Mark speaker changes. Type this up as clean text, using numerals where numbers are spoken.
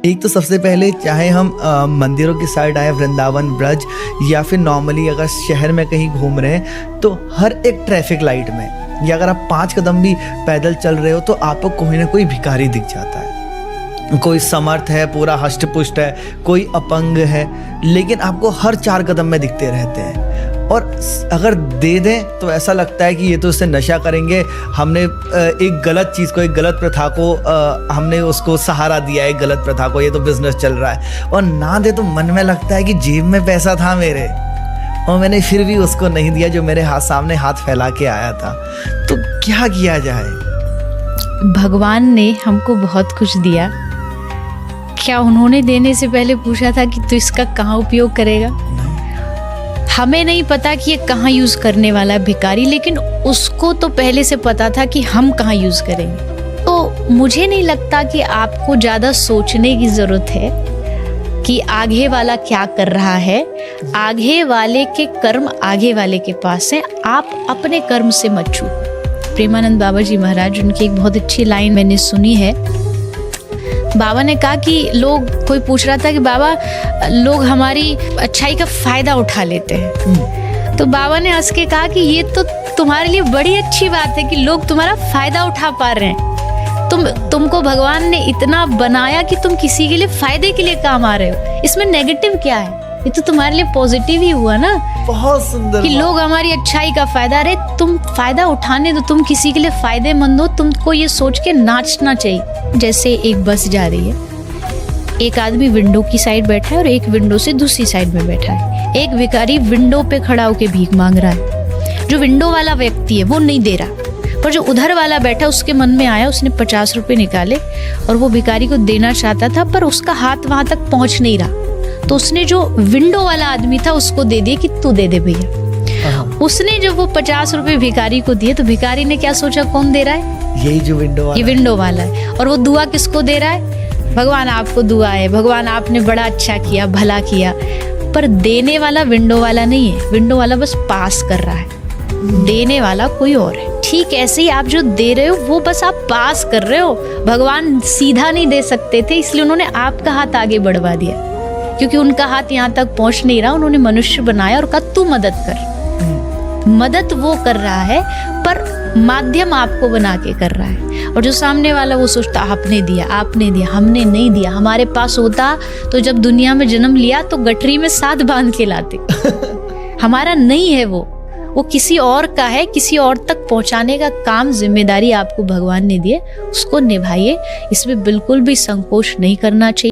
Speaker 1: एक तो सबसे पहले चाहे हम मंदिरों की साइड आए, वृंदावन, ब्रज, या फिर नॉर्मली अगर शहर में कहीं घूम रहे हैं तो हर एक ट्रैफिक लाइट में, या अगर आप 5 कदम भी पैदल चल रहे हो तो आपको कोई ना कोई भिखारी दिख जाता है। कोई समर्थ है, पूरा हष्ट पुष्ट है, कोई अपंग है, लेकिन आपको हर 4 कदम में दिखते रहते हैं। और अगर दे दें तो ऐसा लगता है कि ये तो उससे नशा करेंगे, हमने एक गलत चीज़ को, एक गलत प्रथा को हमने उसको सहारा दिया है, एक गलत प्रथा को, ये तो बिजनेस चल रहा है। और ना दे तो मन में लगता है कि जेब में पैसा था मेरे और मैंने फिर भी उसको नहीं दिया जो मेरे सामने हाथ फैला के आया था। तो क्या किया जाए?
Speaker 2: भगवान ने हमको बहुत कुछ दिया, क्या उन्होंने देने से पहले पूछा था कि तू इसका कहाँ उपयोग करेगा? हमें नहीं पता कि ये कहाँ यूज़ करने वाला है भिखारी, लेकिन उसको तो पहले से पता था कि हम कहाँ यूज़ करेंगे। तो मुझे नहीं लगता कि आपको ज़्यादा सोचने की ज़रूरत है कि आगे वाला क्या कर रहा है। आगे वाले के कर्म आगे वाले के पास है, आप अपने कर्म से मत चूको। प्रेमानंद बाबा जी महाराज, उनकी एक बहुत अच्छी लाइन मैंने सुनी है। बाबा ने कहा कि कोई पूछ रहा था कि बाबा लोग हमारी अच्छाई का फायदा उठा लेते हैं, तो बाबा ने हंस के कहा कि ये तो तुम्हारे लिए बड़ी अच्छी बात है कि लोग तुम्हारा फायदा उठा पा रहे हैं। तुमको भगवान ने इतना बनाया कि तुम किसी के लिए फायदे के लिए काम आ रहे हो, इसमें नेगेटिव क्या है? ये तो तुम्हारे लिए पॉजिटिव ही हुआ ना।
Speaker 1: बहुत सुंदर
Speaker 2: कि लोग हमारी अच्छाई का फायदा, अरे तुम फायदा उठाने दो, तुम किसी के लिए फायदेमंद हो। तुमको ये सोच के नाचना चाहिए। जैसे एक बस जा रही है, एक आदमी विंडो की साइड बैठा है और एक विंडो से दूसरी साइड में बैठा है। एक भिखारी विंडो पे खड़ा होकर भीख मांग रहा है। जो विंडो वाला व्यक्ति है वो नहीं दे रहा, पर जो उधर वाला बैठा उसके मन में आया, उसने 50 रुपए निकाले और वो भिखारी को देना चाहता था, पर उसका हाथ वहां तक पहुंच नहीं रहा। तो उसने जो विंडो वाला आदमी था उसको दे दिया कि तू दे दे भैया। उसने जब वो 50 रुपए भिखारी को दिए तो भिखारी ने क्या सोचा, कौन दे रहा है?
Speaker 1: यही जो विंडो वाला,
Speaker 2: ये विंडो वाला है। और वो दुआ किसको दे रहा है? भगवान आपको दुआ है, भगवान आपने बड़ा अच्छा किया, भला किया। पर देने वाला विंडो वाला नहीं है, विंडो वाला बस पास कर रहा है, देने वाला कोई और है। ठीक ऐसे ही आप जो दे रहे हो वो बस आप पास कर रहे हो। भगवान सीधा नहीं दे सकते थे, इसलिए उन्होंने आपका हाथ आगे बढ़वा दिया, क्योंकि उनका हाथ यहाँ तक पहुंच नहीं रहा। उन्होंने मनुष्य बनाया और कहा तू मदद कर। मदद वो कर रहा है पर माध्यम आपको बना के कर रहा है। और जो सामने वाला वो सोचता आपने दिया, आपने दिया, हमने नहीं दिया। हमारे पास होता तो जब दुनिया में जन्म लिया तो गठरी में साथ बांध के लाते। हमारा नहीं है वो किसी और का है। किसी और तक पहुंचाने का काम, जिम्मेदारी आपको भगवान ने दी है, उसको निभाइए। इसमें बिल्कुल भी संकोच नहीं करना चाहिए।